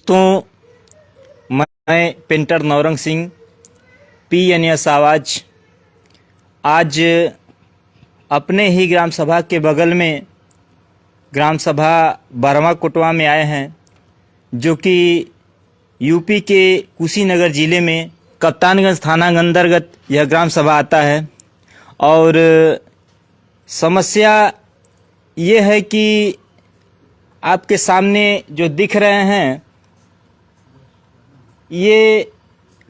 तो मैं painter Naurang Singh PNS आवाज आज अपने ही ग्राम सभा के बगल में ग्राम सभा बारहवा कोटवा में आए हैं, जो कि यूपी के कुशीनगर ज़िले में कप्तानगंज थाना अंतर्गत यह ग्राम सभा आता है। और समस्या ये है कि आपके सामने जो दिख रहे हैं ये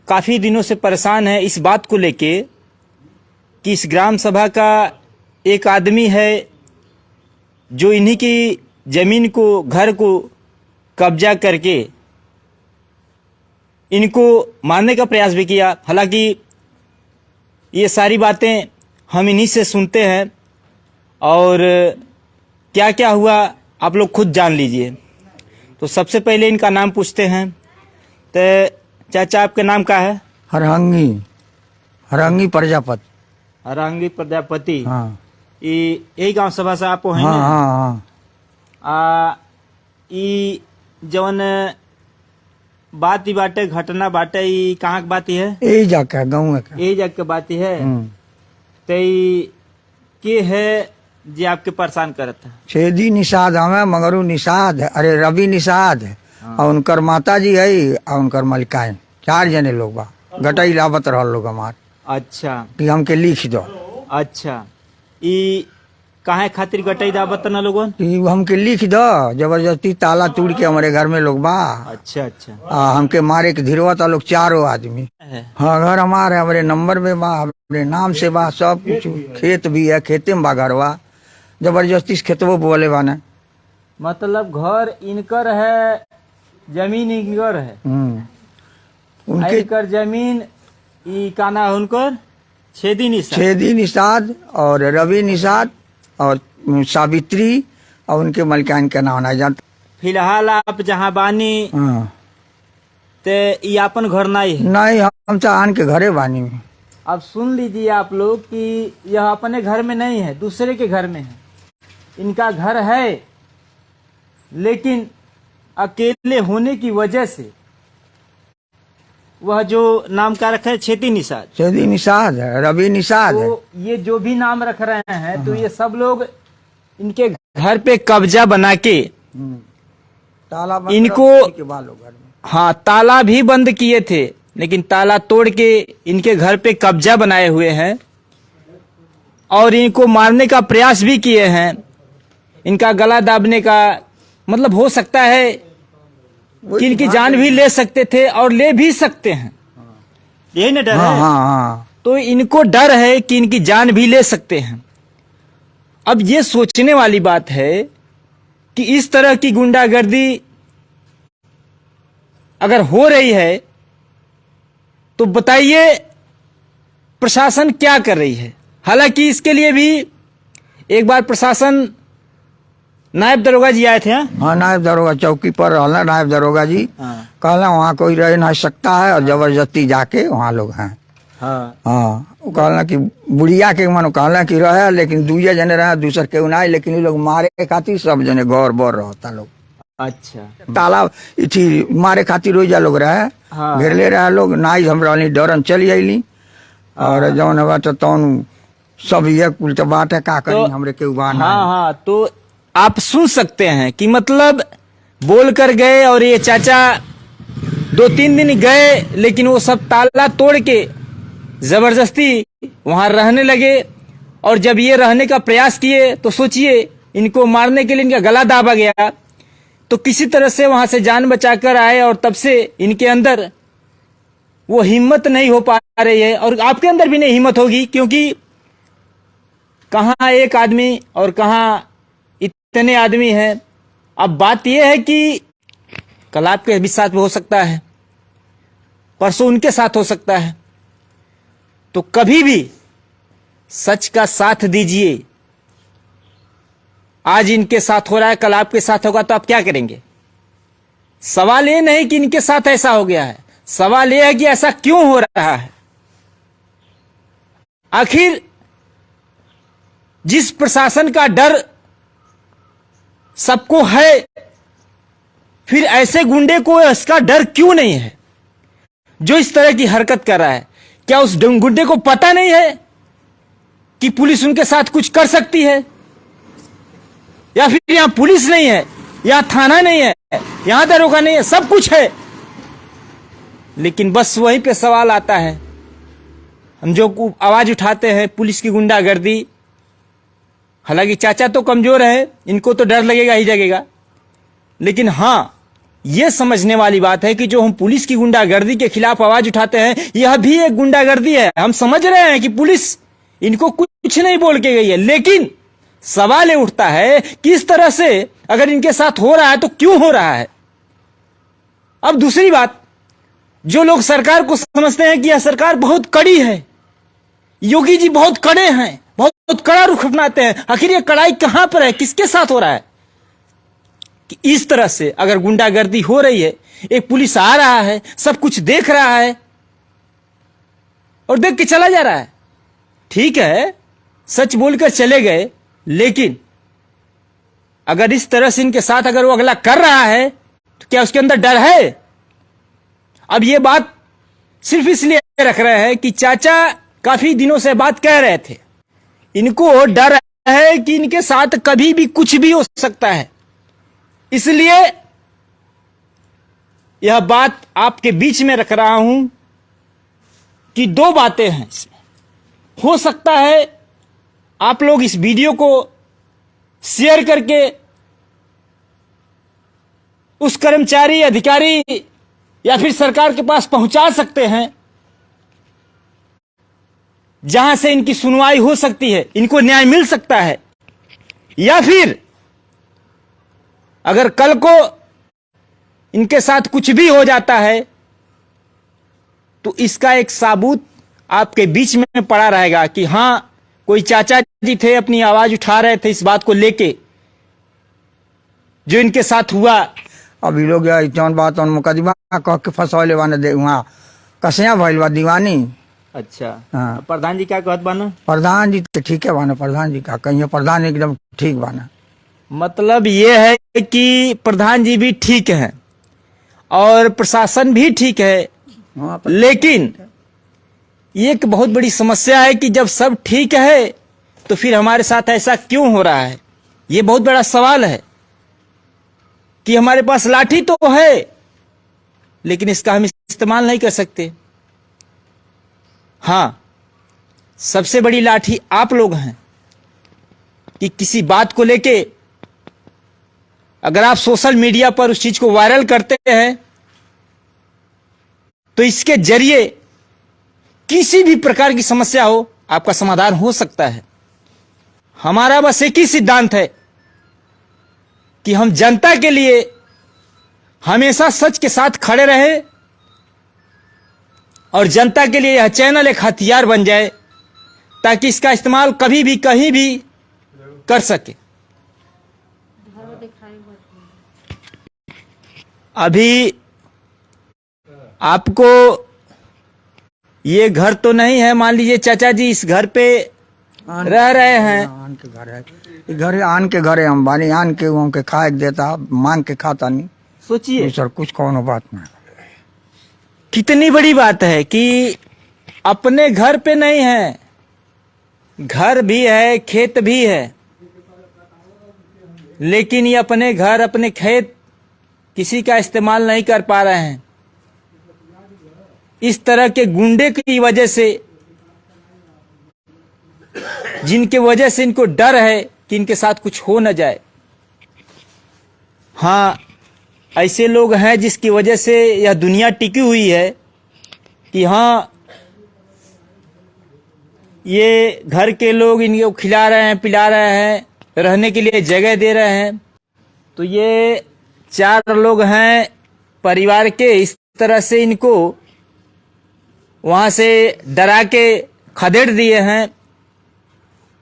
काफ़ी दिनों से परेशान है इस बात को लेके कि इस ग्राम सभा का एक आदमी है जो इन्हीं की ज़मीन को, घर को कब्जा करके इनको मारने का प्रयास भी किया। हालांकि ये सारी बातें हम इन्हीं से सुनते हैं और क्या क्या हुआ आप लोग खुद जान लीजिए। तो सबसे पहले इनका नाम पूछते हैं। तो चाचा आपका नाम क्या है? हरंगी प्रजापति। हरंगी प्रजापति। हाँ। यही गांव सभा से आप हैं? हाँ हाँ हाँ। ई जवन बात ही बाटे, घटना बाटे, ई कहाँ की बात है? यही जाके गाँव का, यही जग के बात है। तो ई के है जे आपके परेशान करत है? छेदी निषाद हमें, मगरू निषाद, अरे रवि निषाद है। हाँ। और उनकर माता जी है और उनकर मलिकाएं, 4 जने लोग बा। गटाई लावत रह लोग हमार। अच्छा। कि हमके लिख दो। अच्छा। ई काहे खातिर गटाई दावत न लोगन? कि हमके लिख दो, जबरदस्ती ताला तोड़ के हमारे घर में लोग बा। अच्छा अच्छा। हमके मारे के धीरवा लोग 4 आदमी। हाँ, घर हमारे हमारे नंबर में बा, हमारे नाम से बा, सब कुछ। खेत भी है, खेते में बा घरवा। जबरदस्ती से खेतवो बोले बाने। मतलब घर इनकर है, जमीन इनकर है। उनके इनकर जमीन ई का नाम है उनकर? छेदी निषाद और रवि निषाद और सावित्री और उनके मलिकान का नाम नहीं जानते। फिलहाल आप जहाँ बानी ते ये अपन घर नहीं है? नहीं, हम चाहन के घरे बानी में। अब सुन लीजिए आप लोग कि यह अपने घर में नहीं है, दूसरे के घर में है। इनका घर है लेकिन अकेले होने की वजह से वह जो नाम का रखा है छेदी निषाद है, रवि निषाद है। तो ये जो भी नाम रख रहे हैं तो ये सब लोग इनके घर पे कब्जा बना के ताला इनको, के बालों घर में। हाँ, ताला भी बंद किए थे लेकिन ताला तोड़ के इनके घर पे कब्जा बनाए हुए हैं और इनको मारने का प्रयास भी किए हैं। इनका गला दाबने का मतलब हो सकता है कि इनकी जान भी ले सकते थे और ले भी सकते हैं। यही ना डर है? हाँ। तो इनको डर है कि इनकी जान भी ले सकते हैं। अब ये सोचने वाली बात है कि इस तरह की गुंडागर्दी अगर हो रही है तो बताइए प्रशासन क्या कर रही है। हालांकि इसके लिए भी एक बार प्रशासन, नायब दरोगा जी आए थे। हाँ, नायब दरोगा चौकी पर रहना, नायब दरोगा जी। हाँ। कहला वहाँ कोई रह नहीं सकता है और जबरदस्ती जाके वहाँ लोग हैं। हाँ, वो कहला कि बुढ़िया के मानो कहला कि रहे, लेकिन 2 जने रहे, दूसर के नहीं, लेकिन ये लोग मारे खातिर सब जने गौर बोर रहता लोग। अच्छा। ताला इथी मारे खातिर रोजा लोग रहे। हाँ। घेरले रहे लोग, नाई हमरा डरन चली आईली। और जौन हवा तो तौन सब ये कुल तो बात है, का करी हमरे के उबान। हाँ, तो आप सुन सकते हैं कि मतलब बोल कर गए और ये चाचा 2-3 दिन गए लेकिन वो सब ताला तोड़ के जबरदस्ती वहां रहने लगे। और जब ये रहने का प्रयास किए तो सोचिए इनको मारने के लिए इनका गला दाबा गया। तो किसी तरह से वहां से जान बचाकर आए और तब से इनके अंदर वो हिम्मत नहीं हो पा रही है और आपके अंदर भी नहीं हिम्मत होगी, क्योंकि कहाँ एक आदमी और कहाँ इतने आदमी हैं। अब बात यह है कि कल आपके भी साथ में हो सकता है, परसों उनके साथ हो सकता है। तो कभी भी सच का साथ दीजिए। आज इनके साथ हो रहा है, कल आपके साथ होगा तो आप क्या करेंगे? सवाल ये नहीं कि इनके साथ ऐसा हो गया है, सवाल यह है कि ऐसा क्यों हो रहा है। आखिर जिस प्रशासन का डर सबको है फिर ऐसे गुंडे को इसका डर क्यों नहीं है जो इस तरह की हरकत कर रहा है? क्या उस गुंडे को पता नहीं है कि पुलिस उनके साथ कुछ कर सकती है? या फिर यहां पुलिस नहीं है, यहां थाना नहीं है, यहां दरोगा नहीं है, सब कुछ है, लेकिन बस वहीं पे सवाल आता है। हम जो आवाज उठाते हैं पुलिस की गुंडागर्दी, हालांकि चाचा तो कमजोर है, इनको तो डर लगेगा ही लगेगा, लेकिन हां यह समझने वाली बात है कि जो हम पुलिस की गुंडागर्दी के खिलाफ आवाज उठाते हैं, यह भी एक गुंडागर्दी है। हम समझ रहे हैं कि पुलिस इनको कुछ नहीं बोल के गई है, लेकिन सवाल ये उठता है कि इस तरह से अगर इनके साथ हो रहा है तो क्यों हो रहा है? अब दूसरी बात, जो लोग सरकार को समझते हैं कि यह सरकार बहुत कड़ी है, योगी जी बहुत कड़े हैं, बहुत कड़ा रुख अपनाते हैं, आखिर ये कड़ाई कहां पर है, किसके साथ हो रहा है कि इस तरह से अगर गुंडागर्दी हो रही है, एक पुलिस आ रहा है, सब कुछ देख रहा है और देख के चला जा रहा है। ठीक है, सच बोलकर चले गए, लेकिन अगर इस तरह से इनके साथ अगर वो अगला कर रहा है तो क्या उसके अंदर डर है? अब ये बात सिर्फ इसलिए रख रहे हैं कि चाचा काफी दिनों से बात कह रहे थे, इनको डर है कि इनके साथ कभी भी कुछ भी हो सकता है, इसलिए यह बात आपके बीच में रख रहा हूं कि दो बातें हैं इसमें। हो सकता है आप लोग इस वीडियो को शेयर करके उस कर्मचारी, अधिकारी या फिर सरकार के पास पहुंचा सकते हैं जहां से इनकी सुनवाई हो सकती है, इनको न्याय मिल सकता है। या फिर अगर कल को इनके साथ कुछ भी हो जाता है तो इसका एक साबूत आपके बीच में पड़ा रहेगा कि हां, कोई चाचा जी थे, अपनी आवाज उठा रहे थे इस बात को लेके जो इनके साथ हुआ। अभी लोग जौन बात उन मुकदमा कह के फंसौले बाने दे वहाँ कसिया भइल बा दीवानी। अच्छा, हाँ। प्रधान जी क्या कहत बाना? प्रधान जी तो ठीक है बाना, प्रधान जी का कहिए, प्रधान एकदम ठीक बाना। मतलब ये है कि प्रधान जी भी ठीक हैं और प्रशासन भी ठीक है, लेकिन ये एक बहुत बड़ी समस्या है कि जब सब ठीक है तो फिर हमारे साथ ऐसा क्यों हो रहा है? ये बहुत बड़ा सवाल है कि हमारे पास लाठी तो है लेकिन इसका हम इस्तेमाल नहीं कर सकते। हां, सबसे बड़ी लाठी आप लोग हैं कि किसी बात को लेके अगर आप सोशल मीडिया पर उस चीज को वायरल करते हैं तो इसके जरिए किसी भी प्रकार की समस्या हो, आपका समाधान हो सकता है। हमारा बस एक ही सिद्धांत है कि हम जनता के लिए हमेशा सच के साथ खड़े रहे और जनता के लिए यह चैनल एक हथियार बन जाए ताकि इसका इस्तेमाल कभी भी कहीं भी कर सके। अभी आपको ये घर तो नहीं है, मान लीजिए चाचा जी इस घर पे रह रहे हैं। आन के घर है, घर आन के घर है, हम बानी आन के हमके खाए के देता, मांग के खाता नहीं। सोचिए सर कुछ कौन बात नहीं, कितनी बड़ी बात है कि अपने घर पे नहीं है, घर भी है, खेत भी है, लेकिन ये अपने घर, अपने खेत किसी का इस्तेमाल नहीं कर पा रहे हैं। इस तरह के गुंडे की वजह से, जिनके वजह से इनको डर है कि इनके साथ कुछ हो न जाए। हाँ, ऐसे लोग हैं जिसकी वजह से यह दुनिया टिकी हुई है कि हाँ, ये घर के लोग इनको खिला रहे हैं, पिला रहे हैं, रहने के लिए जगह दे रहे हैं। तो ये 4 लोग हैं परिवार के, इस तरह से इनको वहां से डरा के खदेड़ दिए हैं।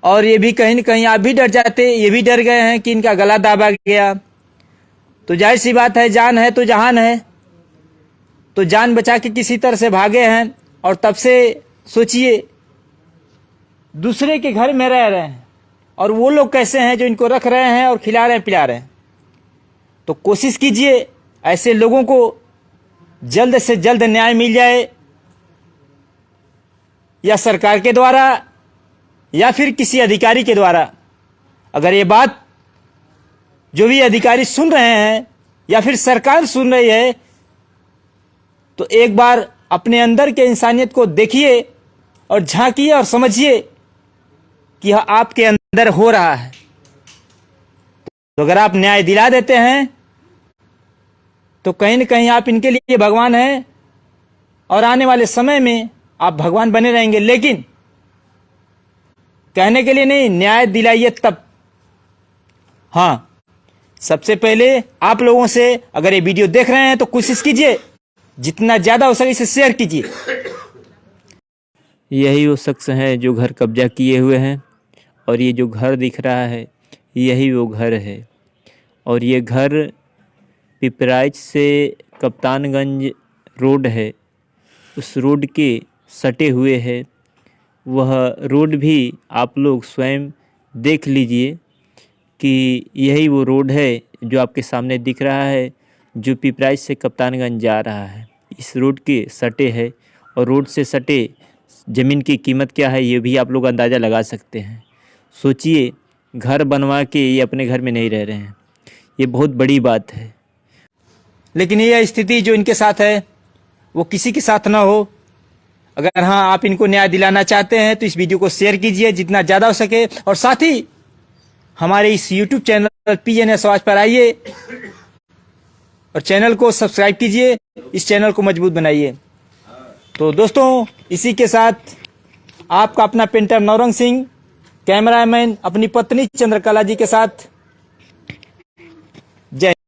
और ये भी कहीं न कहीं आप भी डर जाते, ये भी डर गए हैं कि इनका गला दाबा गया। तो जाहिर सी बात है, जान है तो जहान है, तो जान बचा के किसी तरह से भागे हैं। और तब से सोचिए, दूसरे के घर में रह रहे हैं और वो लोग कैसे हैं जो इनको रख रहे हैं और खिला रहे हैं, पिला रहे हैं। तो कोशिश कीजिए ऐसे लोगों को जल्द से जल्द न्याय मिल जाए, या सरकार के द्वारा या फिर किसी अधिकारी के द्वारा। अगर ये बात जो भी अधिकारी सुन रहे हैं या फिर सरकार सुन रही है, तो एक बार अपने अंदर के इंसानियत को देखिए और झांकिए और समझिए कि यह आपके अंदर हो रहा है। तो अगर आप न्याय दिला देते हैं तो कहीं न कहीं आप इनके लिए भगवान हैं, और आने वाले समय में आप भगवान बने रहेंगे। लेकिन कहने के लिए नहीं, न्याय दिलाइए तब। हाँ, सबसे पहले आप लोगों से, अगर ये वीडियो देख रहे हैं तो कोशिश कीजिए जितना ज्यादा हो सके इसे शेयर कीजिए। यही वो शख्स हैं जो घर कब्जा किए हुए हैं, और ये जो घर दिख रहा है यही वो घर है। और ये घर पिपराइच से कप्तानगंज रोड है, उस रोड के सटे हुए है। वह रोड भी आप लोग स्वयं देख लीजिए कि यही वो रोड है जो आपके सामने दिख रहा है, जो पिपराइच से कप्तानगंज जा रहा है। इस रोड के सटे है, और रोड से सटे ज़मीन की कीमत क्या है ये भी आप लोग अंदाज़ा लगा सकते हैं। सोचिए, घर बनवा के ये अपने घर में नहीं रह रहे हैं, ये बहुत बड़ी बात है। लेकिन यह स्थिति जो इनके साथ है वो किसी के साथ ना हो। अगर हाँ, आप इनको न्याय दिलाना चाहते हैं तो इस वीडियो को शेयर कीजिए जितना ज़्यादा हो सके, और साथ ही हमारे इस YouTube चैनल PNS आवाज पर आइए और चैनल को सब्सक्राइब कीजिए, इस चैनल को मजबूत बनाइए। तो दोस्तों, इसी के साथ आपका अपना पेंटर नौरंग सिंह, कैमरामैन अपनी पत्नी चंद्रकला जी के साथ, जय